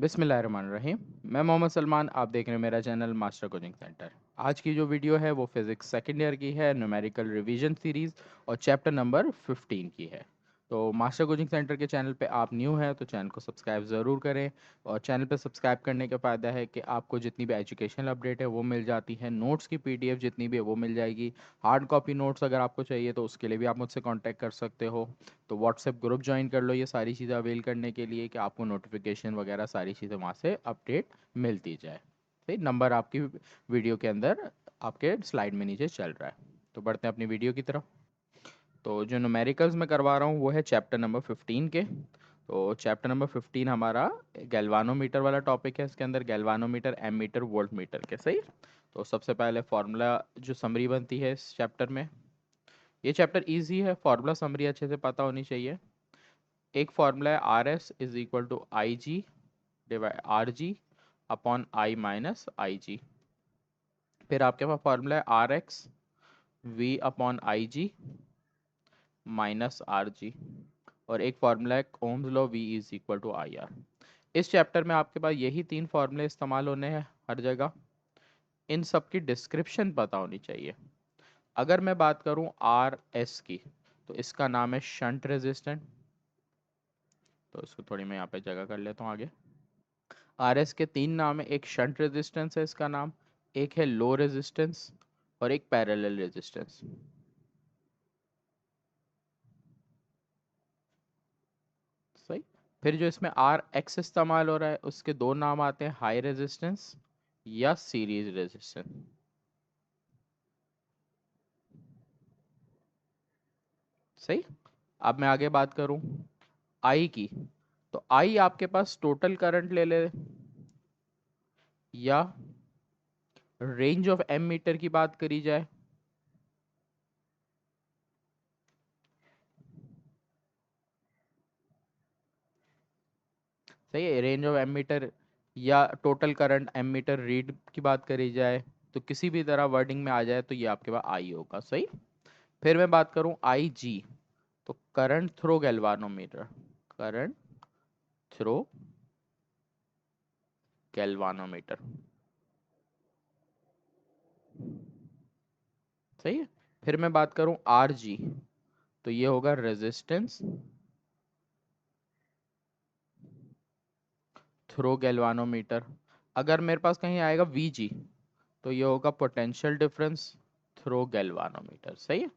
बिस्मिल्लाहिर्रहमानिर्रहीम। मैं मोहम्मद सलमान, आप देख रहे हैं मेरा चैनल मास्टर कोचिंग सेंटर। आज की जो वीडियो है वो फिज़िक्स सेकेंड ईयर की है, न्यूमेरिकल रिवीजन सीरीज़ और चैप्टर नंबर 15 की है। तो मास्टर कोचिंग सेंटर के चैनल पे आप न्यू हैं तो चैनल को सब्सक्राइब ज़रूर करें। और चैनल पे सब्सक्राइब करने का फ़ायदा है कि आपको जितनी भी एजुकेशनल अपडेट है वो मिल जाती है, नोट्स की PDF जितनी भी है वो मिल जाएगी। हार्ड कॉपी नोट्स अगर आपको चाहिए तो उसके लिए भी आप मुझसे कॉन्टैक्ट कर सकते हो। तो व्हाट्सएप ग्रुप ज्वाइन कर लो ये सारी चीज़ें अवेल करने के लिए कि आपको नोटिफिकेशन वगैरह सारी चीज़ें वहाँ से अपडेट मिलती जाए। सही, नंबर आपकी वीडियो के अंदर आपके स्लाइड में नीचे चल रहा है। तो बढ़ते हैं अपनी वीडियो की तरफ। तो जो न्यूमेरिकल्स मैं करवा रहा हूँ वो है चैप्टर नंबर 15 के। तो चैप्टर नंबर 15 हमारा गैल्वानोमीटर वाला टॉपिक है। इसके अंदर गैल्वानोमीटर, एमीटर, वोल्ट मीटर के। सही। तो सबसे पहले फार्मूला जो समरी बनती है इस चैप्टर में, ये चैप्टर इजी है, फार्मूला समरी अच्छे से पता होनी चाहिए। एक फार्मूला है RS = IG divide RG upon I minus IG। फिर आपके पास फार्मूला है RX V/IG माइनस RG। और एक फार्मूला है ओम्स लॉ V=IR। इस चैप्टर में आपके पास यही तीन फार्मूले इस्तेमाल होने हैं हर जगह। इन सब की डिस्क्रिप्शन पता होनी चाहिए। अगर मैं बात करूं RS की, तो इसका नाम है शंट रेजिस्टेंट। तो इसको थोड़ी मैं यहाँ पे जगह कर लेता हूँ आगे। RS के तीन नाम है, एक शंट रेजिस्टेंस है इसका नाम, एक है लो रेजिस्टेंस और एक पैरेलल रेजिस्टेंस। सही। फिर जो इसमें RX इस्तेमाल हो रहा है उसके दो नाम आते हैं, हाई रेजिस्टेंस या सीरीज रेजिस्टेंस। सही। अब मैं आगे बात करूं I की, तो I आपके पास टोटल करंट ले ले या रेंज ऑफ एमीटर की बात करी जाए। सही है, रेंज ऑफ एमीटर या टोटल करंट एमीटर रीड की बात करी जाए, तो किसी भी तरह वर्डिंग में आ जाए तो ये आपके पास आई होगा। सही। फिर मैं बात करूं IG, तो current throw galvanometer, current throw galvanometer. सही है। फिर मैं बात करूं RG, तो ये होगा रेजिस्टेंस थ्रो गैल्वानोमीटर। अगर मेरे पास कहीं आएगा VG, तो ये होगा पोटेंशियल डिफरेंस थ्रो गैल्वानोमीटर। सही है।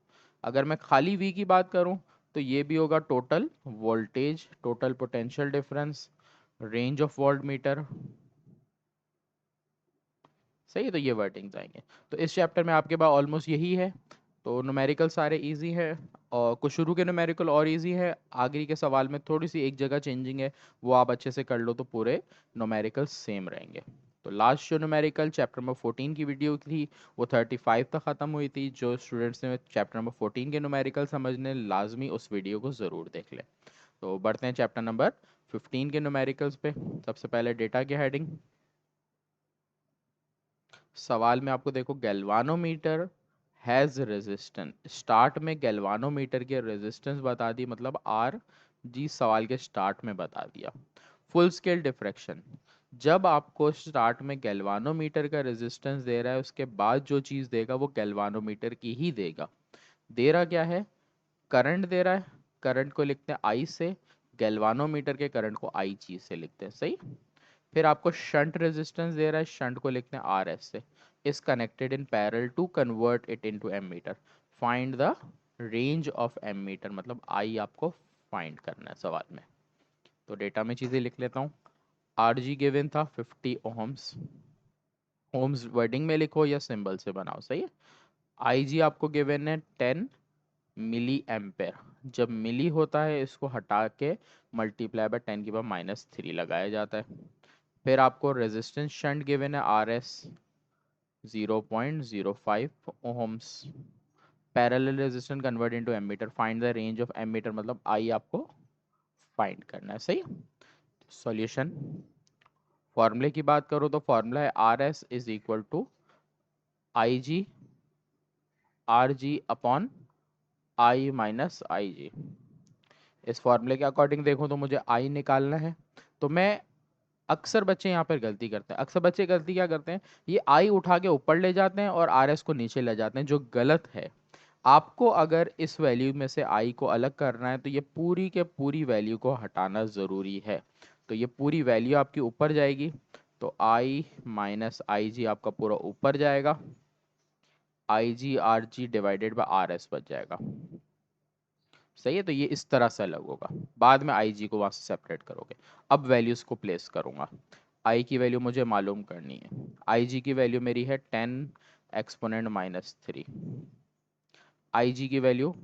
अगर मैं खाली V की बात करूं तो ये भी होगा total voltage, total potential difference, range of volt meter. सही है। तो ये वर्डिंग्स आएंगे। तो इस चैप्टर में आपके पास ऑलमोस्ट यही है। तो न्यूमेरिकल सारे इजी है और कुछ शुरू के न्यूमेरिकल और इजी है, आगे के सवाल में थोड़ी सी एक जगह चेंजिंग है, वो आप अच्छे से कर लो तो पूरे न्यूमेरिकल सेम रहेंगे। तो लास्ट जो न्यूमेरिकल चैप्टर नंबर 14 की वीडियो थी वो 35 तक ख़त्म हुई थी। जो स्टूडेंट्स ने चैप्टर नंबर 14 के न्यूमेरिकल समझने, लाजमी उस वीडियो को ज़रूर देख लें। तो बढ़ते हैं चैप्टर नंबर 15 के न्यूमेरिकल्स पे। सबसे पहले डेटा की हेडिंग। सवाल में आपको देखो, गैल्वानोमीटर हैज़ रेजिस्टेंस, स्टार्ट में गैल्वानोमीटर के रेजिस्टेंस बता दी, मतलब RG सवाल के स्टार्ट में बता दिया। फुल स्केल डिफ्रैक्शन, जब आपको स्टार्ट में गैल्वानोमीटर का रेजिस्टेंस दे रहा है उसके बाद जो चीज़ देगा वो गैल्वानोमीटर की ही देगा। दे रहा क्या है, करंट दे रहा है, करंट को लिखते हैं I से, गैल्वानोमीटर के करंट को IG से लिखते हैं। सही। फिर आपको शंट रेजिस्टेंस दे रहा है, शंट को लिखते हैं RS से, is connected in parallel to convert it into ammeter. Find the range of ammeter, मतलब I आपको फाइंड करना है सवाल में। तो डेटा में चीज़ें लिख लेता हूँ। RG गिवन था 50 ओम्स, ओम्स वर्डिंग में लिखो या सिंबल से बनाओ। सही है। IG आपको गिवन है 10 मिली एम्पेयर। जब मिली होता है इसको हटा के मल्टीप्लाई बाय 10⁻³ लगाया जाता है। फिर आपको रेजिस्टेंस शंट गिवन है RS 0.05 ohms. Parallel resistance convert into ammeter, find the range of ammeter, मतलब I आपको फाइंड करना है। सही। सॉल्यूशन, फॉर्मूले की बात करो तो फॉर्मूला है RS = IG RG upon I minus IG। इस फॉर्मूले के अकॉर्डिंग देखो तो मुझे I निकालना है, तो मैं अक्सर बच्चे यहाँ पर गलती करते हैं, अक्सर बच्चे गलती क्या करते हैं, ये आई उठा के ऊपर ले जाते हैं और आर एस को नीचे ले जाते हैं, जो गलत है। आपको अगर इस वैल्यू में से आई को अलग करना है तो ये पूरी के पूरी वैल्यू को हटाना ज़रूरी है। तो ये पूरी वैल्यू आपकी ऊपर जाएगी, तो आई माइनस आई जी आपका पूरा ऊपर जाएगा, I G R G divided by R S बच जाएगा। सही है, तो ये इस तरह से अलग होगा, बाद में आई जी को वहाँ से सेपरेट करोगे। अब वैल्यूज़ को प्लेस करूँगा। आई की वैल्यू मुझे मालूम करनी है, आई जी की वैल्यू मेरी है 10 एक्सपोनेंट माइनस 3, आई जी की value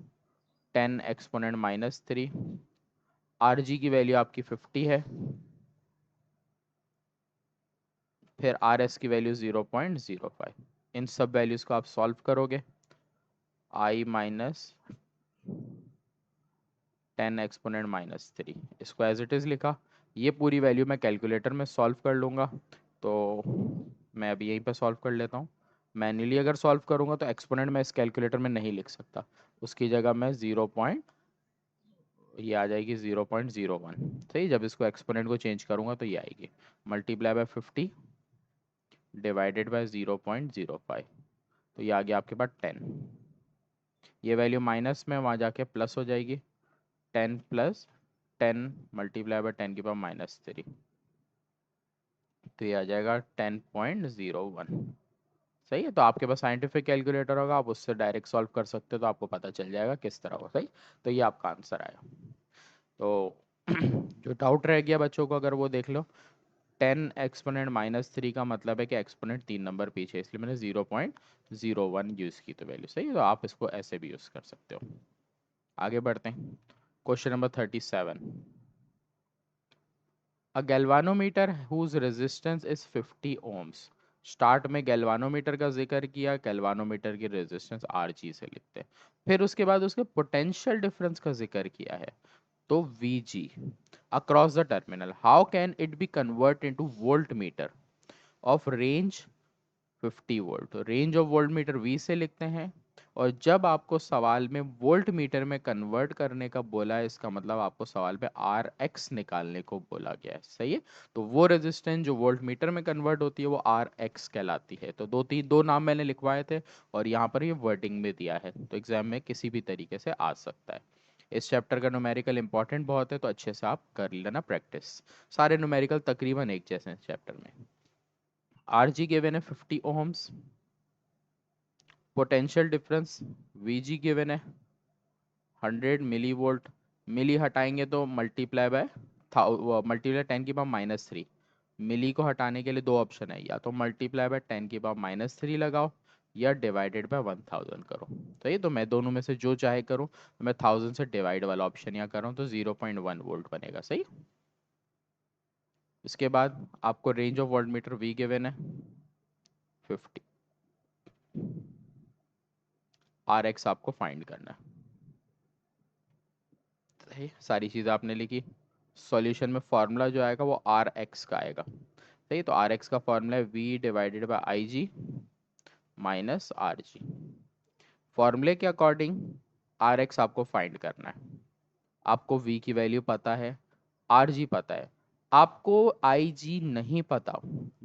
10 exponent minus 3, R G की वैल्यू आपकी 50 है, फिर आर एस की वैल्यू 0.05। इन सब वैल्यूज़ को आप सॉल्व करोगे, आई माइनस 10 एक्सपोनेंट माइनस 3, इसको एज इट इज़ लिखा। ये पूरी वैल्यू मैं कैलकुलेटर में सॉल्व कर लूँगा, तो मैं अभी यहीं पे सॉल्व कर लेता हूँ। मैन्युअली अगर सॉल्व करूँगा तो एक्सपोनेंट मैं इस कैलकुलेटर में नहीं लिख सकता, उसकी जगह मैं ये आ जाएगी 0.01। सही, जब इसको एक्सपोनेंट को चेंज करूँगा तो ये आएगी, मल्टीप्लाई बाय 50 डिवाइडेड बाय 0.05, तो ये आ गया आपके पास 10। ये वैल्यू माइनस में वहाँ जाके प्लस हो जाएगी, 10 प्लस 10 मल्टीप्लाई बाय 10 की पावर -3, तो ये आ जाएगा 10.01। सही है, तो आपके पास साइंटिफिक कैलकुलेटर होगा, आप उससे डायरेक्ट सॉल्व कर सकते हो, तो आपको पता चल जाएगा किस तरह हो। सही, तो ये आपका आंसर आया। तो जो डाउट रह गया बच्चों को, अगर वो देख लो, 10 एक्सपोनेंट माइनस 3 का मतलब है कि एक्सपोनेंट 3 नंबर पीछे, इसलिए मैंने 0.01 यूज़ की, तो वैल्यू सही है, तो आप इसको ऐसे भी यूज़ कर सकते हो। आगे बढ़ते हैं, question number 37। A galvanometer whose resistance is 50 ohms। Start में गैल्वानोमीटर का जिक्र किया, गैल्वानोमीटर की रेजिस्टेंस आर जी से लिखते हैं, फिर उसके बाद उसके पोटेंशियल डिफरेंस का जिक्र किया है, तो V G across the terminal, how can it be convert into volt meter of range 50 volt. तो range of volt meter V से लिखते हैं, और जब आपको सवाल में वोल्ट मीटर में कन्वर्ट करने का बोला है, इसका मतलब आपको सवाल पे आर एक्स निकालने को बोला गया है। सही है, तो वो रेजिस्टेंस जो वोल्ट मीटर में कन्वर्ट होती है वो आर एक्स कहलाती है। तो दो नाम मैंने लिखवाए थे, और यहाँ पर ये वर्डिंग में दिया है, तो एग्जाम में किसी भी तरीके से आ सकता है। इस चैप्टर का न्यूमेरिकल इंपॉर्टेंट बहुत है, तो अच्छे से आप कर लेना प्रैक्टिस। सारे न्यूमेरिकल तकरीबन एक जैसे हैं चैप्टर में। आर जी गिवन है 50 ohms, potential difference V G given है 100 मिली वोल्ट। मिली हटाएंगे तो मल्टीप्लाई 10 की पावर -3, मिली को हटाने के लिए दो ऑप्शन है, या तो मल्टीप्लाई बाय 10 की पावर -3 लगाओ, या डिवाइडेड बाय 1000 करो। तो ये तो मैं दोनों में से जो चाहे करूँ, तो मैं 1000 से डिवाइड वाला ऑप्शन यहाँ कर रहा हूँ, तो 0.1 वोल्ट बनेगा। सही, इसके बाद आपको range of volt meter V given है 50, आर एक्स आपको फाइंड करना है। सही, सारी चीज़ आपने लिखी। सॉल्यूशन में फॉर्मूला जो आएगा वो आर एक्स का आएगा। सही, तो आर एक्स का फॉर्मूला है V divided by I G minus R G. फॉर्मूले के अकॉर्डिंग आर एक्स आपको फाइंड करना है। आपको वी की वैल्यू पता है, आर जी पता है, आपको आई जी नहीं पता।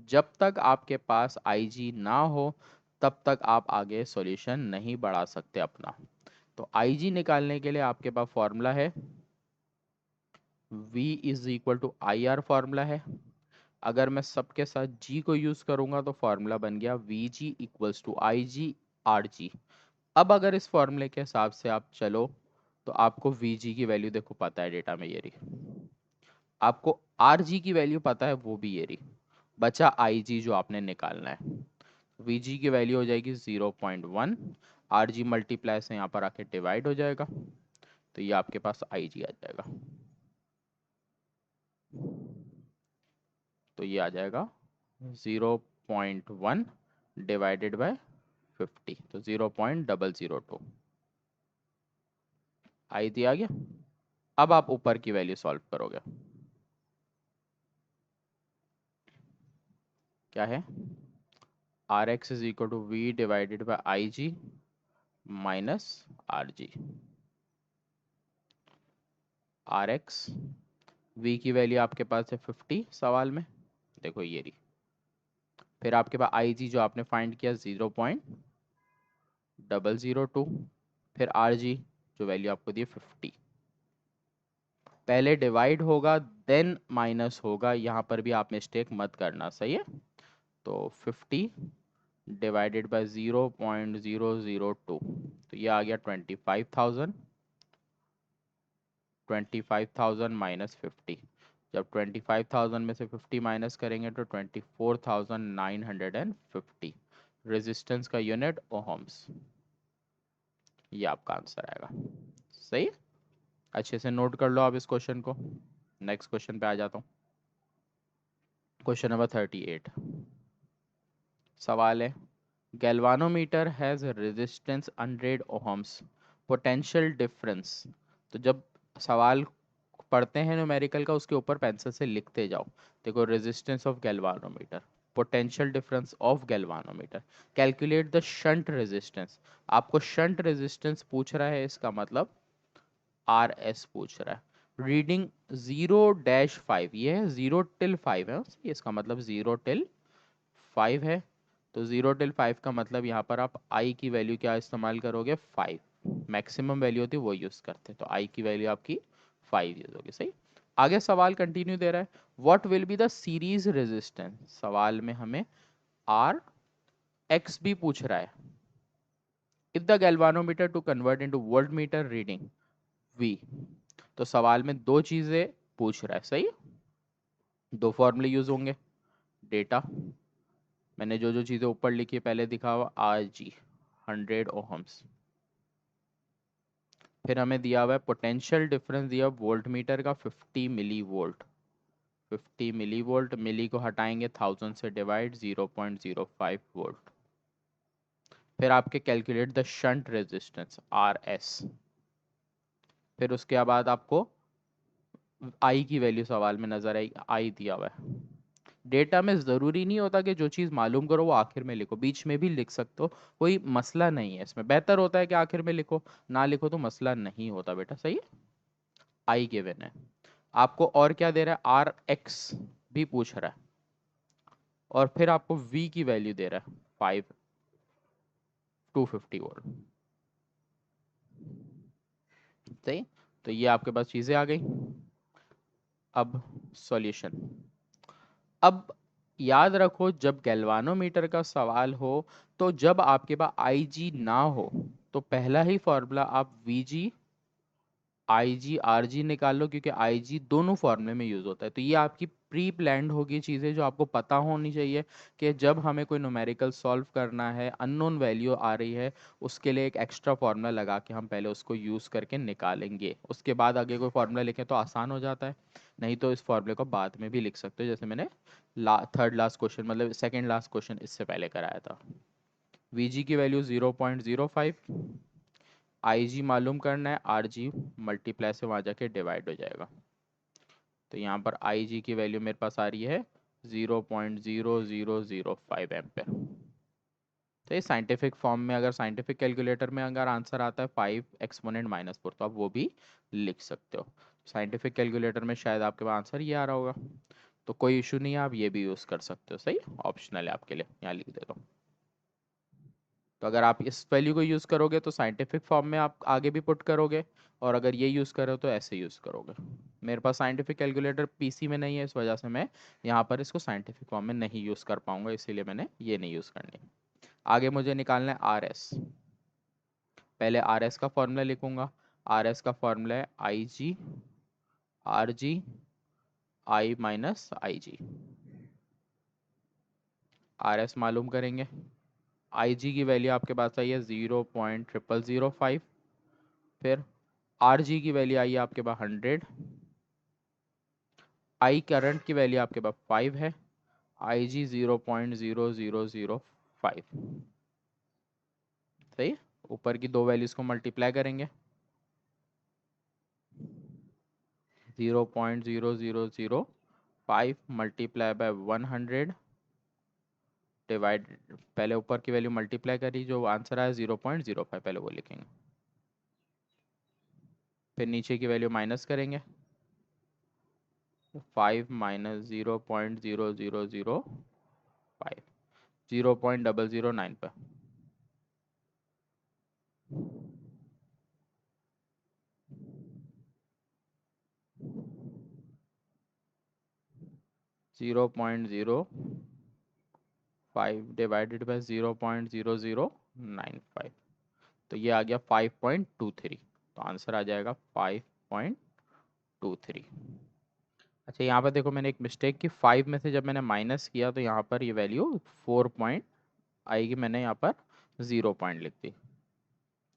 जब तक आपके पास आई जी ना हो, तब तक आप आगे सॉल्यूशन नहीं बढ़ा सकते अपना। तो आई जी निकालने के लिए आपके पास फॉर्मूला है V is equal to I R, formula है। अगर मैं सबके साथ G को यूज करूंगा तो फॉर्मूला बन गया V G equals to I G R G. अब अगर इस फॉर्मूले के हिसाब से आप चलो, तो आपको वी जी की वैल्यू देखो पता है डेटा में, ये रही। आपको आर जी की वैल्यू पता है, वो भी ये रही। बचा आई जी जो आपने निकालना है। वी जी की वैल्यू हो जाएगी 0.1, आर जी मल्टीप्लाई से यहाँ पर आके डिवाइड हो जाएगा, तो ये आपके पास आई जी आ जाएगा। तो ये आ जाएगा 0.1 डिवाइडेड बाय 50, तो 0.002 आई दिया गया। अब आप ऊपर की वैल्यू सॉल्व करोगे, क्या है, R X is equal to V divided by I G minus R G. R X, V की वैल्यू आपके पास है 50 सवाल में, देखो ये रही। फिर आपके पास आई जी जो आपने फाइंड किया 0.002, फिर आर जी जो वैल्यू आपको दी 50। पहले डिवाइड होगा देन माइनस होगा, यहाँ पर भी आप मिस्टेक मत करना, सही है। तो 50 डिवाइडेड बाय 0.002, तो ये आ गया 25,000। 25,000 माइनस 50, जब 25,000 में से 50 माइनस करेंगे तो 24,950 रेजिस्टेंस का यूनिट ओहम्स। ये आपका आंसर आएगा, सही है। अच्छे से नोट कर लो आप इस क्वेश्चन को। नेक्स्ट क्वेश्चन पे आ जाता हूँ। क्वेश्चन नंबर 38 सवाल है, galvanometer has resistance 100 ohms, potential difference. तो जब सवाल पढ़ते हैं न्यूमेरिकल का, उसके ऊपर पेंसिल से लिखते जाओ। देखो, resistance of galvanometer, potential difference of galvanometer, calculate the shunt resistance. आपको शंट रेजिस्टेंस पूछ रहा है, इसका मतलब आर एस पूछ रहा है। रीडिंग 0-5, ये है 0 till 5 है, इसका मतलब 0 till 5 है। तो 0 till 5 का मतलब यहाँ पर आप आई की वैल्यू क्या इस्तेमाल करोगे, 5। मैक्सिमम वैल्यू होती है वो यूज करते हैं, तो आई की वैल्यू आपकी 5 यूज होगी, सही। आगे सवाल कंटिन्यू दे रहा है, what will be the series resistance. सवाल में हमें आर एक्स भी पूछ रहा है। If the galvanometer to convert into volt meter reading V. तो सवाल में दो चीजें पूछ रहा है, सही। दो फॉर्मूले यूज होंगे। डेटा मैंने जो जो चीजें ऊपर लिखी है पहले दिखा हुआ, आर जी 100 ओहम्स। फिर हमें दिया हुआ है पोटेंशियल डिफरेंस, दिया वोल्ट मीटर का 50 मिली वोल्ट। 50 मिली वोल्ट, मिली को हटाएंगे 1000 से डिवाइड, 0.05 वोल्ट। फिर आपके calculate the shunt resistance R S. फिर उसके बाद आपको आई की वैल्यू सवाल में नजर आई, आई दिया हुआ है। डेटा में ज़रूरी नहीं होता कि जो चीज़ मालूम करो वो आखिर में लिखो, बीच में भी लिख सकते हो, कोई मसला नहीं है इसमें। बेहतर होता है कि आखिर में लिखो, ना लिखो तो मसला नहीं होता बेटा, सही है। आई गिवन है। आपको और क्या दे रहा है, आर एक्स भी पूछ रहा है, और फिर आपको वी की वैल्यू दे रहा है 250 वोल्ट, सही। तो ये आपके पास चीज़ें आ गई। अब सॉल्यूशन। अब याद रखो, जब गैल्वानोमीटर का सवाल हो, तो जब आपके पास आई जी ना हो, तो पहला ही फॉर्मूला आप we ji I G R जी निकाल लो, क्योंकि आई जी दोनों फॉर्मूले में यूज होता है। तो ये आपकी प्री प्लान्ड होगी चीज़ें, जो आपको पता होनी चाहिए कि जब हमें कोई न्यूमेरिकल सॉल्व करना है, अननोन वैल्यू आ रही है, उसके लिए एक एक्स्ट्रा फार्मूला लगा के हम पहले उसको यूज़ करके निकालेंगे। उसके बाद आगे कोई फार्मूला लिखें तो आसान हो जाता है, नहीं तो इस फार्मूले को बाद में भी लिख सकते हो, जैसे मैंने थर्ड लास्ट क्वेश्चन, मतलब सेकेंड लास्ट क्वेश्चन इससे पहले कराया था। वी जी की वैल्यू 0.05, आई जी मालूम करना है, आर जी मल्टीप्लाई से वहाँ जाके डिवाइड हो जाएगा। तो यहाँ पर आई जी की वैल्यू मेरे पास आ रही है 0.0005 एम्पेयर। तो ये साइंटिफिक फॉर्म में, अगर साइंटिफिक कैलकुलेटर में अगर आंसर आता है 5 एक्सपोनेंट -4, तो आप वो भी लिख सकते हो। साइंटिफिक कैलकुलेटर में शायद आपके पास आंसर ये आ रहा होगा, तो कोई इशू नहीं है, आप ये भी यूज़ कर सकते हो, सही। ऑप्शनल है आपके लिए, यहाँ लिख देता हूँ। तो अगर आप इस वैल्यू को यूज़ करोगे तो साइंटिफिक फॉर्म में आप आगे भी पुट करोगे, और अगर ये यूज़ करो तो ऐसे यूज़ करोगे। मेरे पास साइंटिफिक कैलकुलेटर पीसी में नहीं है, इस वजह से मैं यहाँ पर इसको साइंटिफिक फॉर्म में नहीं यूज़ कर पाऊंगा, इसीलिए मैंने ये नहीं यूज़ करनी। आगे मुझे निकालना है आर एस। पहले आर एस का फॉर्मूला लिखूंगा। आर एस का फॉर्मूला है आई G R ji I minus I G. R S मालूम करेंगे। आई जी की वैल्यू आपके पास आई है 0.0005। फिर आर जी की वैल्यू आई है आपके पास 100। आई करंट की वैल्यू आपके पास 5 है। आई जी 0.0005, सही। ऊपर की दो वैल्यूज को मल्टीप्लाई करेंगे, 0.0005 मल्टीप्लाई बाय 100 डिवाइड, पहले ऊपर की वैल्यू मल्टीप्लाई करी, जो आंसर आया 0.05, पहले वो लिखेंगे। फिर नीचे की वैल्यू माइनस करेंगे, 5 माइनस 0.0005, 0.009 पे। 0.05 डिवाइडेड बाय 0.0095, तो ये आ गया 5.23। तो आंसर आ जाएगा 5.23। अच्छा, यहाँ पर देखो मैंने एक मिस्टेक की, 5 में से जब मैंने माइनस किया तो यहाँ पर ये वैल्यू 4 पॉइंट आएगी, मैंने यहाँ पर 0 पॉइंट लिख दी,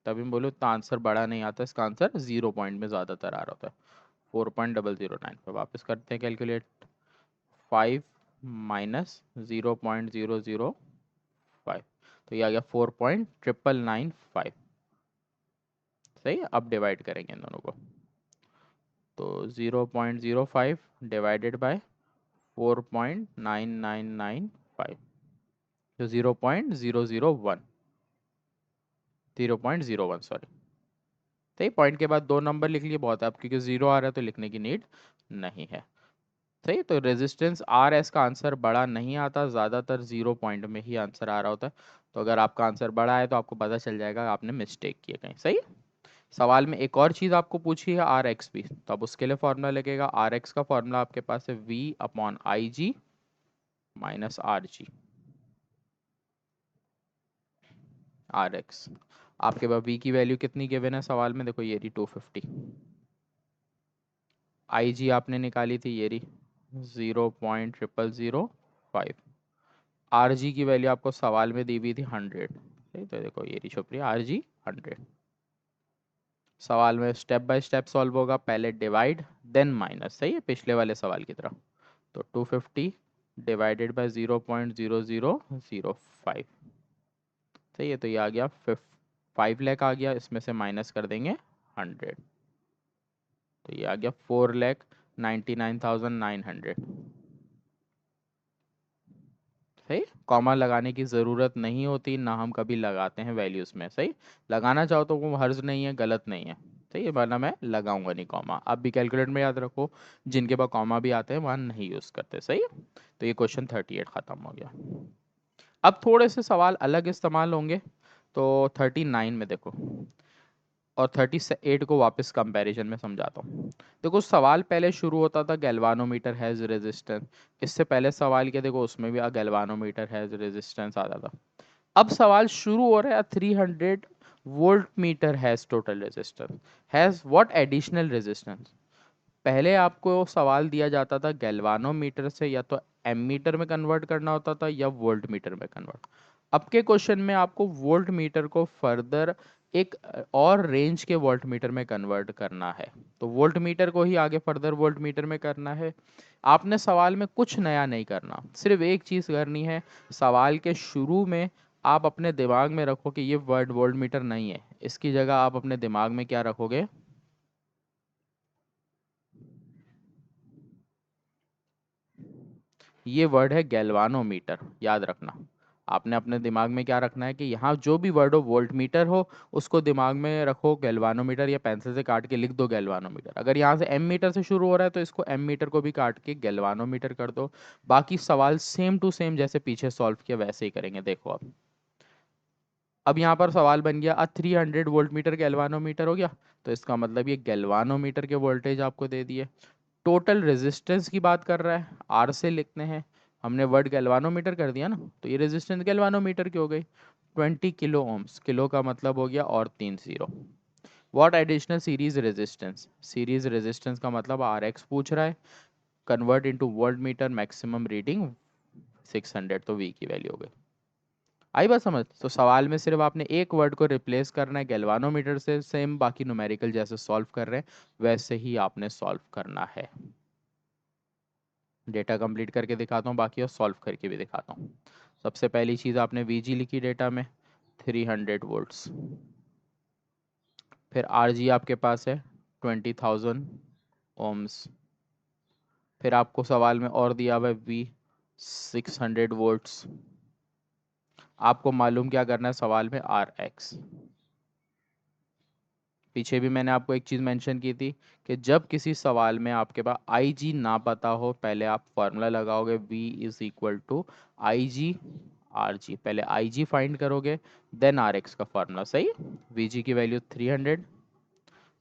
तभी मैं बोलूँ तो आंसर बड़ा नहीं आता, इसका आंसर 0 पॉइंट में ज़्यादातर आ रहा होता है। 4.009 पर वापस करते हैं कैलकुलेट। 5 माइनस 0.005, तो ये आ गया 4.99995। सही है, अब डिवाइड करेंगे इन दोनों को, तो 0.05 डिवाइडेड बाय 4.9995, तो 0.001, 0.01 सॉरी। सही, पॉइंट के बाद 2 नंबर लिख लिए बहुत है, अब क्योंकि 0 आ रहा है तो लिखने की नीड नहीं है। सही, तो रेजिस्टेंस आर एस का आंसर बड़ा नहीं आता, ज़्यादातर 0 पॉइंट में ही आंसर आ रहा होता है। तो अगर आपका आंसर बड़ा है तो आपको पता चल जाएगा आपने मिस्टेक किए कहीं। सही। सवाल में एक और चीज़ आपको पूछी है आर एक्स भी, तो अब उसके लिए फॉर्मूला लगेगा। आर एक्स का फॉर्मूला आपके पास है V upon I G minus R G. R X आपके पास वी की वैल्यू कितनी गिवन है सवाल में, देखो ये रही 250। आई जी आपने निकाली थी, ये रही 0.0005। आर जी की वैल्यू आपको सवाल में दी हुई थी 100। सही, तो देखो ये रही छुप रही आर जी 100। सवाल में स्टेप बाय स्टेप सॉल्व होगा, पहले डिवाइड देन माइनस। सही है, पिछले वाले सवाल की तरह। तो 250 डिवाइडेड बाय 0.0005। सही है, तो ये आ गया 5 लाख आ गया, इसमें से माइनस कर देंगे 100, तो ये आ गया 4,99,900। सही, कॉमा लगाने की ज़रूरत नहीं होती, ना हम कभी लगाते हैं वैल्यूज़ में। सही, लगाना चाहो तो वो हर्ज नहीं है, गलत नहीं है। सही है, वरना मैं लगाऊंगा नहीं कॉमा। आप भी कैलकुलेटर में याद रखो, जिनके पास कॉमा भी आते हैं वहाँ नहीं यूज़ करते। सही है, तो ये क्वेश्चन 38 ख़त्म हो गया। अब थोड़े से सवाल अलग इस्तेमाल होंगे, तो 39 में देखो, और 38 को वापस कंपैरिजन में समझाता हूँ। देखो सवाल पहले शुरू होता था गैल्वानोमीटर हैज़ रेजिस्टेंस, इससे पहले सवाल के देखो उसमें भी गैल्वानोमीटर हैज़ रेजिस्टेंस आता था। अब सवाल शुरू हो रहा है 300 volt meter has total resistance, has what additional resistance. पहले आपको सवाल दिया जाता था गैल्वानोमीटर से, या तो एमीटर में कन्वर्ट करना होता था या वोल्ट मीटर में कन्वर्ट। अब के क्वेश्चन में आपको वोल्ट मीटर को फर्दर एक और रेंज के वोल्ट मीटर में कन्वर्ट करना है, तो वोल्ट मीटर को ही आगे फर्दर वोल्ट मीटर में करना है। आपने सवाल में कुछ नया नहीं करना, सिर्फ एक चीज़ करनी है, सवाल के शुरू में आप अपने दिमाग में रखो कि ये वर्ड वोल्ट मीटर नहीं है, इसकी जगह आप अपने दिमाग में क्या रखोगे, ये वर्ड है गैल्वानोमीटर। याद रखना, आपने अपने दिमाग में क्या रखना है कि यहाँ जो भी वर्ड हो वोल्ट मीटर हो, उसको दिमाग में रखो गैल्वानोमीटर, या पेंसिल से काट के लिख दो गैल्वानोमीटर। अगर यहाँ से एम मीटर से शुरू हो रहा है तो इसको एम मीटर को भी काट के गैल्वानोमीटर कर दो। बाकी सवाल सेम टू सेम जैसे पीछे सॉल्व किया वैसे ही करेंगे। देखो अब यहाँ पर सवाल बन गया 300 वोल्ट मीटर गैल्वानोमीटर हो गया, तो इसका मतलब ये गैल्वानोमीटर के वोल्टेज आपको दे दिए। टोटल रेजिस्टेंस की बात कर रहा है, आर से लिखते हैं, हमने वर्ड गैल्वानोमीटर कर दिया ना, तो ये रेजिस्टेंस गैल्वानोमीटर की हो गई 20 किलो ओम्स। किलो का मतलब हो गया और 3 0। What additional series resistance, series resistance का मतलब आर एक्स पूछ रहा है, convert into volt meter, maximum reading 600, तो वी की वैल्यू हो गई। आई बात समझ, तो सवाल में सिर्फ आपने एक वर्ड को रिप्लेस करना है गैल्वानोमीटर से, सेम बाकी न्यूमेरिकल जैसे सॉल्व कर रहे हैं वैसे ही आपने सॉल्व करना है। डेटा कंप्लीट करके दिखाता हूँ बाकी, और सॉल्व करके भी दिखाता हूँ। सबसे पहली चीज़ आपने वीजी लिखी डेटा में 300 वोल्ट्स, फिर आरजी आपके पास है 20,000 ओम्स, फिर आपको सवाल में और दिया हुआ है वी 600 वोल्ट्स। आपको मालूम क्या करना है सवाल में, आर एक्स। पीछे भी मैंने आपको एक चीज़ मेंशन की थी कि जब किसी सवाल में आपके पास आई जी ना पता हो, पहले आप फॉर्मूला लगाओगे V is equal to I G R G. पहले आई जी फाइंड करोगे, देन आर एक्स का फॉर्मूला। सही, वी जी की वैल्यू 300,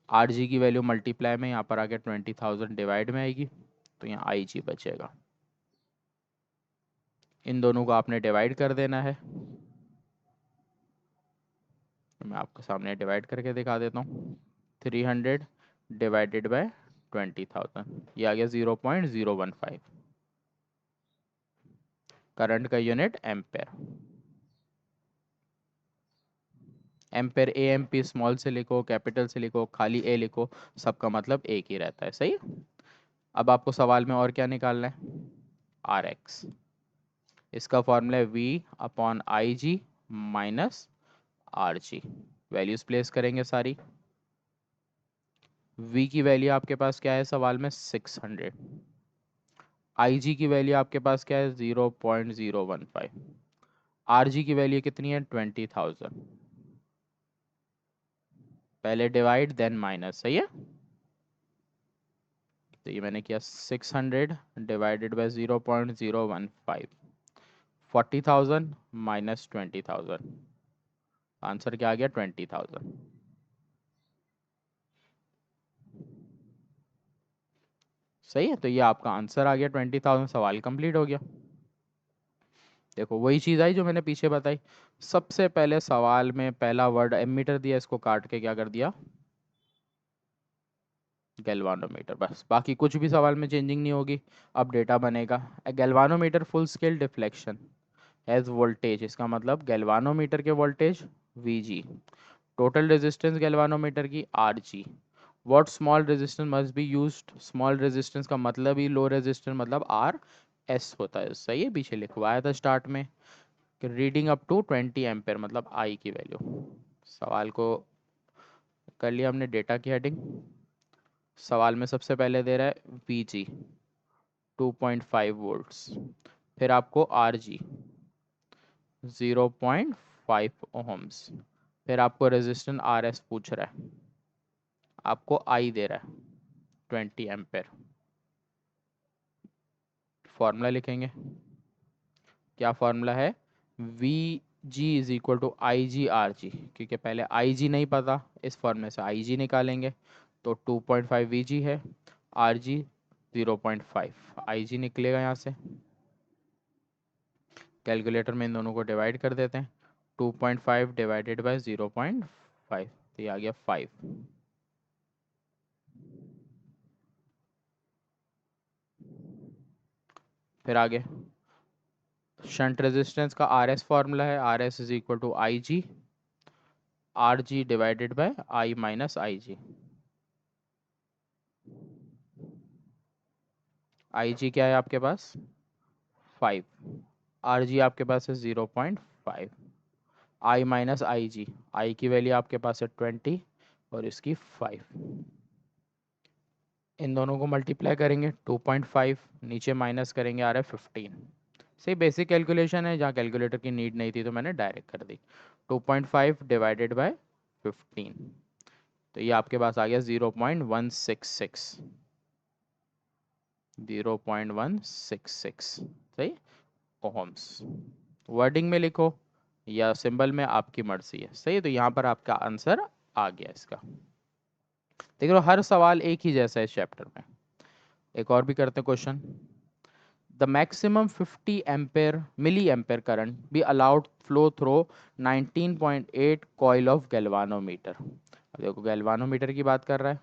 आर जी की वैल्यू मल्टीप्लाई में यहाँ पर आके 20,000 डिवाइड में आएगी, तो यहाँ आई जी बचेगा। इन दोनों को आपने डिवाइड कर देना है। मैं आपके सामने डिवाइड करके दिखा देता हूँ। 300 डिवाइडेड बाय 20,000, ये आ गया 0.015। करंट का unit ampere. Ampere A M P small से लिखो, कैपिटल से लिखो, खाली ए लिखो, सबका मतलब एक ही रहता है। सही। अब आपको सवाल में और क्या निकालना है? R X. इसका फॉर्मूला है V upon I G minus R G. Values place करेंगे सारी। v की वैल्यू आपके पास क्या है सवाल में? 600। आई जी की वैल्यू आपके पास क्या है? 0.015। आर जी की वैल्यू कितनी है? 20,000। पहले डिवाइड देन माइनस। सही है। तो ये मैंने किया 600 डिवाइडेड बाई 0.015, 40,000 माइनस 20,000। आंसर क्या आ गया? 20,000। सही है, तो ये आपका आंसर आ गया 20,000। सवाल कंप्लीट हो गया। देखो वही चीज़ आई जो मैंने पीछे बताई। सबसे पहले सवाल में पहला वर्ड एमीटर दिया, इसको काट के क्या कर दिया? गैल्वानोमीटर। बस, बाकी कुछ भी सवाल में चेंजिंग नहीं होगी। अब डेटा बनेगा galvanometer full scale deflection has voltage. इसका मतलब गैल्वानोमीटर के voltage Vg, total resistance galvanometer की Rg। What small resistance must be used. Small resistance का मतलब ही लो रेजिस्टेंस मतलब आर एस होता है। सही है, पीछे लिखवाया था स्टार्ट में कि रीडिंग अप टू 20 एम्पेयर मतलब आई की वैल्यू। सवाल को कर लिया हमने डेटा की हेडिंग। सवाल में सबसे पहले दे रहा है Vg 2.5 वोल्ट्स, फिर आपको Rg 0.5 ओहम्स, फिर आपको रेजिस्टेंस Rs पूछ रहा है, आपको I दे रहा है 20 एम्पेयर। फॉर्मूला लिखेंगे। क्या फॉर्मूला है? V G is equal to I G R G. क्योंकि पहले आई जी नहीं पता, इस फॉर्मूले से आई जी निकालेंगे। तो 2.5 वी जी है, आर जी 0.5, आई जी निकलेगा यहाँ से। कैलकुलेटर में इन दोनों को डिवाइड कर देते हैं। 2.5 डिवाइडेड बाई 0.5, तो ये आ गया 5। फिर आगे शंट रेजिस्टेंस का आर एस फॉर्मूला है, R S is equal to I G R G divided by I minus I G. I G क्या है आपके पास? 5। आर जी आपके पास है 0.5। आई माइनस आई जी, आई की वैल्यू आपके पास है 20 और इसकी 5। इन दोनों को मल्टीप्लाई करेंगे, 2.5 नीचे माइनस करेंगे, आ रहा है 15। सही, बेसिक कैलकुलेशन है, जहाँ कैलकुलेटर की नीड नहीं थी तो मैंने डायरेक्ट कर दी। 2.5 डिवाइडेड बाय 15, तो ये आपके पास आ गया 0.166। 0.166। सही, ओहम्स। वर्डिंग में लिखो या सिंबल में, आपकी मर्जी है। सही, तो यहाँ पर आपका आंसर आ गया इसका। देख लो हर सवाल एक ही जैसा है इस चैप्टर में। एक और भी करते हैं question. The maximum 50 ampere milliampere current be allowed flow through 19.8 coil of galvanometer. अब देखो गैल्वानोमीटर की बात कर रहा है,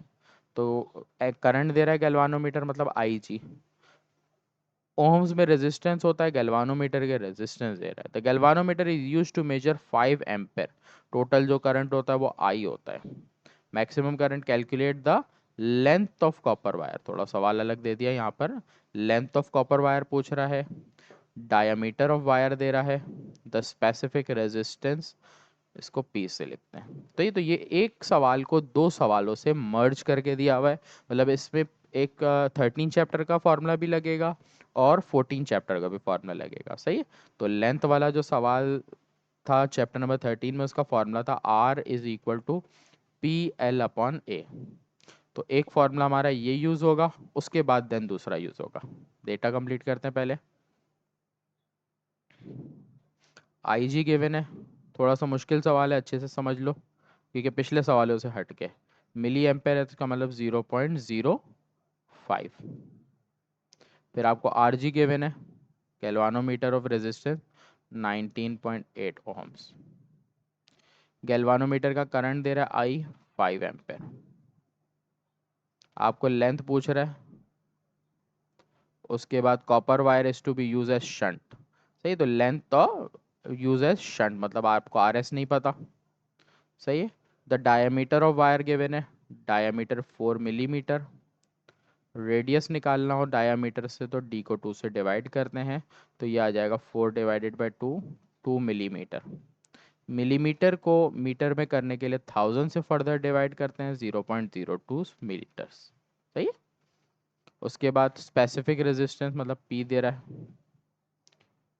तो एक करंट दे रहा है गैल्वानोमीटर मतलब आई जी। ओम्स में रेजिस्टेंस होता है, गैल्वानोमीटर के रेजिस्टेंस दे रहा है। The galvanometer is used to measure 5 ampere. Total जो करंट होता है वो आई होता है। Maximum current calculate the length of copper wire. थोड़ा सवाल अलग दे दिया यहाँ पर, लेंथ ऑफ कॉपर वायर पूछ रहा है, डायमीटर ऑफ वायर दे रहा है, द स्पेसिफिक रेजिस्टेंस, इसको पी से लिखते हैं। तो ये एक सवाल को दो सवालों से मर्ज करके दिया हुआ है। मतलब इसमें एक 13 चैप्टर का फॉर्मूला भी लगेगा और 14 चैप्टर का भी फॉर्मूला लगेगा। सही है, तो लेंथ वाला जो सवाल था चैप्टर नंबर 13 में, उसका फॉर्मूला था R is equal to P L upon A. तो एक फॉर्मूला हमारा ये यूज़ होगा, उसके बाद देन दूसरा यूज़ होगा। डेटा कंप्लीट करते हैं पहले। आई जी गिवन है, थोड़ा सा मुश्किल सवाल है, अच्छे से समझ लो क्योंकि पिछले सवालों से हट के। मिली एम्पेयर है तो इसका मतलब 0.05। फिर आपको आर जी गिवन है, galvanometer of resistance 19.8 ohms. Galvanometer का करंट दे रहा है आई 5 एम्पेयर। आपको लेंथ पूछ रहा है, उसके बाद copper wire is to be use as shunt. सही, तो लेंथ तो यूज एज शंट, मतलब आपको आर एस नहीं पता। सही है। The diameter of wire given है, डायमीटर 4 मिलीमीटर। रेडियस निकालना हो डायमीटर से तो डी को 2 से डिवाइड करते हैं, तो ये आ जाएगा 4/2, 2 मिलीमीटर। मिलीमीटर को मीटर में करने के लिए 1000 से फर्दर डिवाइड करते हैं, 0.02 मीटर्स। सही है। उसके बाद स्पेसिफिक रेजिस्टेंस मतलब पी दे रहा है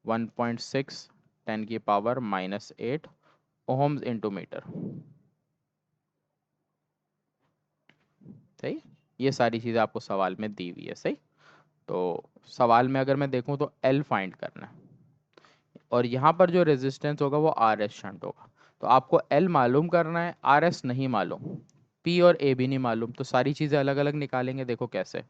1.6 10⁻⁻8 ओहम्स इंटू मीटर। सही, ये सारी चीज़ें आपको सवाल में दी हुई है। सही, तो सवाल में अगर मैं देखूं तो एल फाइंड करना है और यहाँ पर जो रेजिस्टेंस होगा वो आर एस शंट होगा। तो आपको एल मालूम करना है, आर एस नहीं मालूम, पी और ए भी नहीं मालूम, तो सारी चीज़ें अलग अलग निकालेंगे। देखो कैसे।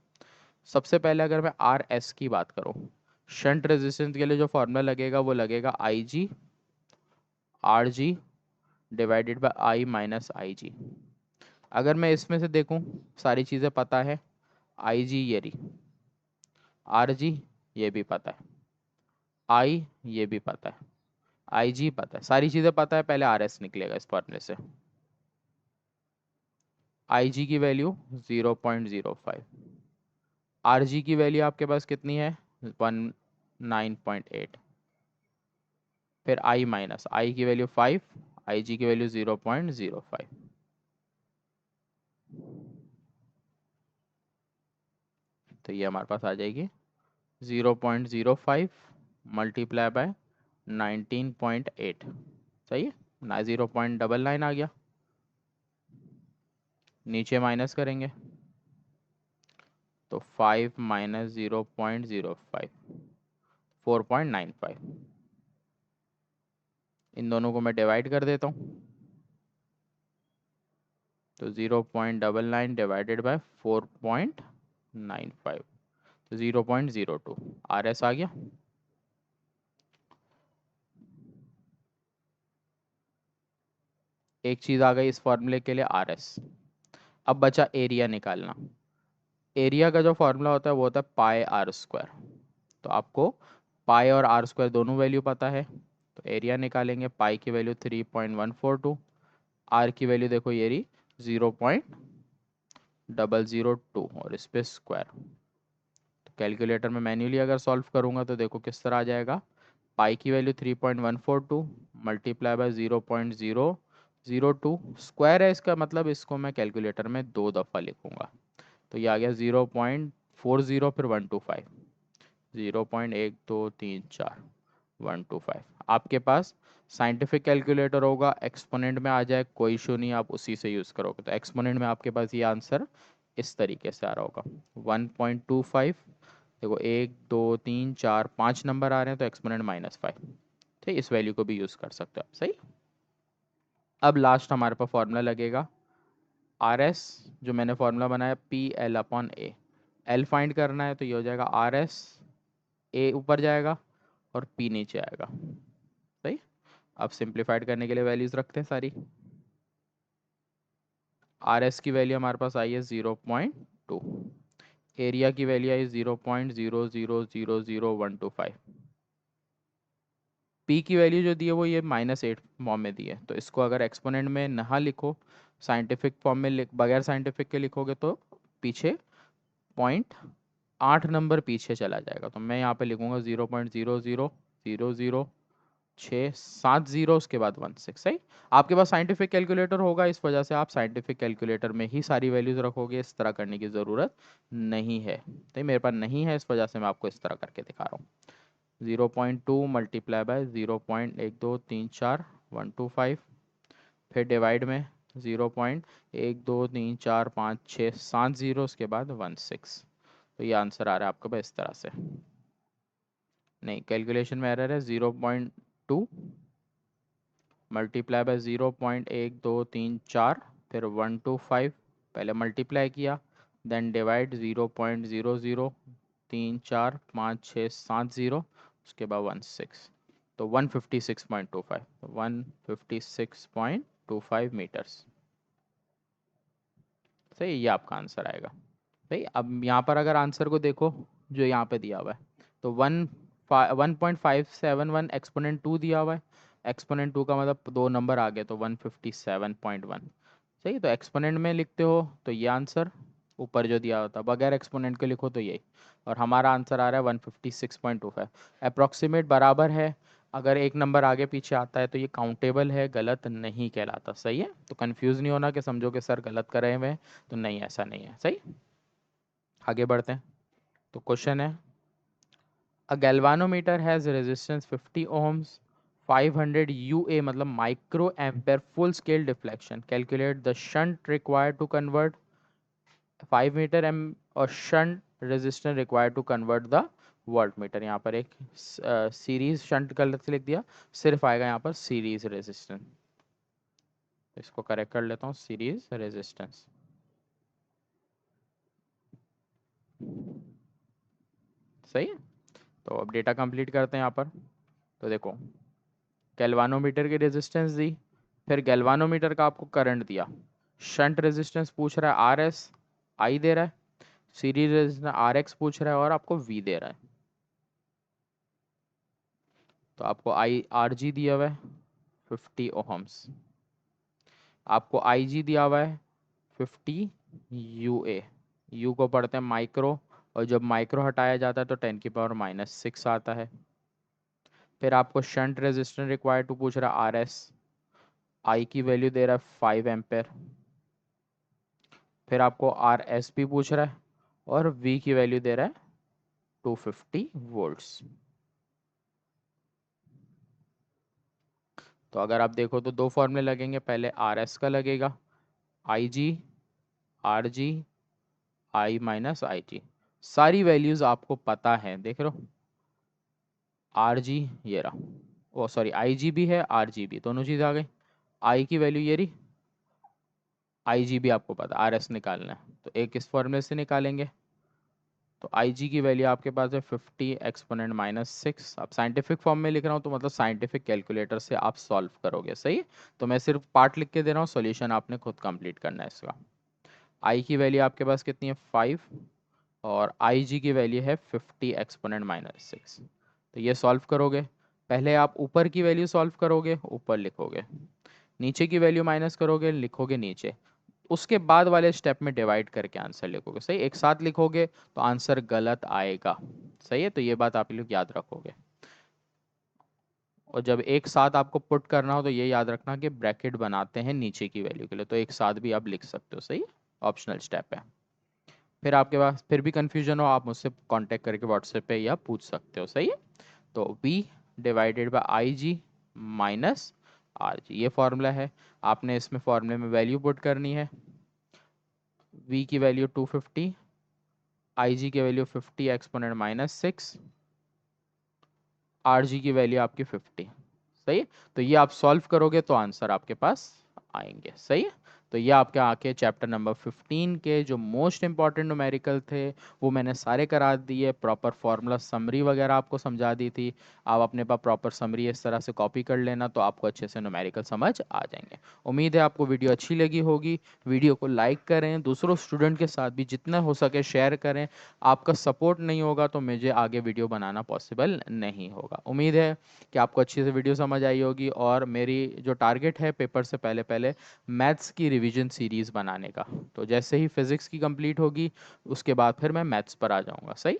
सबसे पहले अगर मैं आर एस की बात करूँ, शंट रेजिस्टेंस के लिए जो फॉर्मूला लगेगा वो लगेगा I G R G divided by I minus I G. अगर मैं इसमें से देखूं, सारी चीज़ें पता है, आई जी ये रही, आर जी ये भी पता है, आई ये भी पता है, आई जी पता है, सारी चीज़ें पता है। पहले आर एस निकलेगा इस फॉर्मूले से। आई जी की वैल्यू 0.05, आर जी की वैल्यू आपके पास कितनी है 19.8, फिर आई माइनस आई की वैल्यू 5, आई जी की वैल्यू 0.05। तो ये हमारे पास आ जाएगी 0.05 मल्टीप्लाई बाय 19.8। सही है ना, 0.99 आ गया। नीचे माइनस करेंगे तो 5 माइनस 0.05 4.95। इन दोनों को मैं डिवाइड कर देता हूँ, तो 0.99 डिवाइडेड बाय 4.95, तो 0.02 आर एस आ गया। एक चीज़ आ गई इस फॉर्मूले के लिए आर एस। अब बचा एरिया निकालना। एरिया का जो फॉर्मूला होता है वो होता है पाई आर स्क्वायर। तो आपको पाई और आर स्क्वायर दोनों वैल्यू पता है, तो एरिया निकालेंगे। पाई की वैल्यू 3.142, आर की वैल्यू देखो ये रही 0.002 और इस पे स्क्वायर। तो कैलकुलेटर में मैन्युअली अगर सॉल्व करूंगा तो देखो किस तरह आ जाएगा। पाई की वैल्यू 3.142 मल्टीप्लाई बाय 0.002, स्क्वायर है इसका मतलब इसको मैं कैलकुलेटर में 2 दफ़ा लिखूंगा। तो ये आ गया 0.40, फिर 125, 0.1234 125। आपके पास साइंटिफिक कैलकुलेटर होगा, एक्सपोनेंट में आ जाए कोई इशू नहीं, आप उसी से यूज़ करोगे। तो एक्सपोनेंट में आपके पास ये आंसर इस तरीके से आ रहा होगा 1.25। देखो 1 2 3 4 5 नंबर आ रहे हैं तो एक्सपोनेंट -5। ठीक, इस वैल्यू को भी यूज़ कर सकते हो आप। सही। अब लास्ट हमारे पास फॉर्मूला लगेगा आर एस, जो मैंने फॉर्मूला बनाया पी एल अपॉन ए। एल फाइंड करना है तो ये हो जाएगा आर एस, ए ऊपर जाएगा और पी नीचे आएगा। सही। अब सिंप्लीफाइड करने के लिए वैल्यूज रखते हैं सारी। आर एस की वैल्यू हमारे पास आई है 0.2, एरिया की वैल्यू आई 0.0000125, पी की वैल्यू जो दी है वो ये -8 फॉर्म में दी है। तो इसको अगर एक्सपोनेंट में नहा लिखो, साइंटिफिक फॉर्म में बगैर साइंटिफिक के लिखोगे तो पीछे 0.8 नंबर पीछे चला जाएगा। तो मैं यहाँ पे लिखूंगा 0.0000670, उसके बाद 16। सही। आपके पास साइंटिफिक कैलकुलेटर होगा, इस वजह से आप साइंटिफिक कैलकुलेटर में ही सारी वैल्यूज रखोगे, इस तरह करने की ज़रूरत नहीं है। तो मेरे पास नहीं है, इस वजह से मैं आपको इस तरह करके दिखा रहा हूँ। 0.2 मल्टीप्लाई बाय 0.1234 125, फिर डिवाइड में 0.12345670, उसके बाद 16। तो ये आंसर आ रहा है आपके पास इस तरह से। नहीं, कैलकुलेशन में एरर है। 0.2 मल्टीप्लाई बाय 0.1234, फिर 125, पहले मल्टीप्लाई किया, देन डिवाइड 0.0034567, उसके बाद 16, तो 156.25, 156.25 मीटर्स। सही, ये आपका आंसर आएगा। सही, अब यहाँ पर अगर आंसर को देखो जो यहाँ पे दिया हुआ है, तो 1.571 एक्सपोनेंट 2 दिया हुआ है। एक्सपोनेंट 2 का मतलब दो नंबर आ गए, तो 157.1। सही, तो एक्सपोनेंट में लिखते हो तो ये आंसर, ऊपर जो दिया होता, बगैर एक्सपोनेंट के लिखो तो यही। और हमारा आंसर आ रहा है 156.25। अप्रॉक्सीमेट बराबर है, अगर एक नंबर आगे पीछे आता है तो ये काउंटेबल है, गलत नहीं कहलाता। सही है, तो कंफ्यूज नहीं होना कि समझो कि सर गलत कर रहे हुए हैं, तो नहीं, ऐसा नहीं है। सही, आगे बढ़ते हैं। तो क्वेश्चन है, a galvanometer has resistance 50 ohms, 500 UA मतलब micro ampere full scale deflection, calculate the shunt required to convert 5 meter M और shunt resistance required to convert the volt meter. यहाँ पर एक सीरीज शंट गलत से लिख दिया, सिर्फ आएगा यहाँ पर सीरीज रेजिस्टेंस। इसको करेक्ट कर लेता हूँ, सीरीज रेजिस्टेंस। सही है, तो अब डेटा कंप्लीट करते हैं यहाँ पर। तो देखो, गैल्वानोमीटर की रेजिस्टेंस दी, फिर गैल्वानोमीटर का आपको करंट दिया, शंट रेजिस्टेंस पूछ रहा है आर एस, आई दे रहा है, सीरीज रेजिस्टेंस आर एक्स पूछ रहा है, और आपको वी दे रहा है। तो आपको आई आर जी दिया हुआ है 50 ओहम्स, आपको आई जी दिया हुआ है 50 यू ए। यू को पढ़ते हैं माइक्रो, और जब माइक्रो हटाया जाता है तो 10⁻⁻6 आता है। फिर आपको शंट रेजिस्टेंस रिक्वायर्ड टू पूछ रहा है आर एस, आई की वैल्यू दे रहा है 5 एम्पेयर। फिर आपको आर एस भी पूछ रहा है, और वी की वैल्यू दे रहा है 250 वोल्ट्स। तो अगर आप देखो तो दो फॉर्मूले लगेंगे, पहले आर एस का लगेगा, I G, R ji, I minus I जी। सारी वैल्यूज आपको पता है, देख रहे हो, आर जी ये रहा, ओ सॉरी, आई जी भी है, आर जी भी, दोनों चीज़ आ गई। आई की वैल्यू ये रही, आई जी भी आपको पता, आर एस निकालना है तो एक इस फॉर्मूले से निकालेंगे। तो आई जी की वैल्यू आपके पास है 50 एक्सपोनेंट -6। अब साइंटिफिक फॉर्म में लिख रहा हूँ तो मतलब साइंटिफिक कैलकुलेटर से आप सॉल्व करोगे। सही है, तो मैं सिर्फ पार्ट लिख के दे रहा हूँ, सॉल्यूशन आपने खुद कंप्लीट करना है इसका। आई की वैल्यू आपके पास कितनी है 5, और आई जी की वैल्यू है 50 एक्सपोनेंट -6। तो ये सॉल्व करोगे, पहले आप ऊपर की वैल्यू सॉल्व करोगे, ऊपर लिखोगे, नीचे की वैल्यू माइनस करोगे, लिखोगे नीचे, उसके बाद वाले स्टेप में डिवाइड करके आंसर लिखोगे। सही, एक साथ लिखोगे तो आंसर गलत आएगा। सही है, तो ये बात आप लोग याद रखोगे। और जब एक साथ आपको पुट करना हो तो ये याद रखना कि ब्रैकेट बनाते हैं नीचे की वैल्यू के लिए, तो एक साथ भी आप लिख सकते हो। सही, ऑप्शनल स्टेप है। फिर आपके पास फिर भी कंफ्यूजन हो, आप मुझसे कांटेक्ट करके व्हाट्सएप पे या पूछ सकते हो। सही है, तो V divided by I G minus R G, ये फॉर्मूला है। आपने इसमें फॉर्मूले में वैल्यू पुट करनी है, V की वैल्यू 250, आई जी की वैल्यू 50 एक्सपोनेंट -6, आर जी की वैल्यू आपकी 50। सही है, तो ये आप सॉल्व करोगे तो आंसर आपके पास आएंगे। सही है, तो ये आपके आके चैप्टर नंबर 15 के जो मोस्ट इंपॉर्टेंट न्यूमेरिकल थे वो मैंने सारे करा दिए, प्रॉपर फार्मूला समरी वगैरह आपको समझा दी थी। आप अपने पास प्रॉपर समरी इस तरह से कॉपी कर लेना तो आपको अच्छे से न्यूमेरिकल समझ आ जाएंगे। उम्मीद है आपको वीडियो अच्छी लगी होगी। वीडियो को लाइक करें, दूसरों स्टूडेंट के साथ भी जितना हो सके शेयर करें। आपका सपोर्ट नहीं होगा तो मुझे आगे वीडियो बनाना पॉसिबल नहीं होगा। उम्मीद है कि आपको अच्छी से वीडियो समझ आई होगी, और मेरी जो टारगेट है पेपर से पहले पहले मैथ्स की रिवीजन सीरीज़ बनाने का। तो जैसे ही फिज़िक्स की कंप्लीट होगी उसके बाद फिर मैं मैथ्स पर आ जाऊँगा। सही।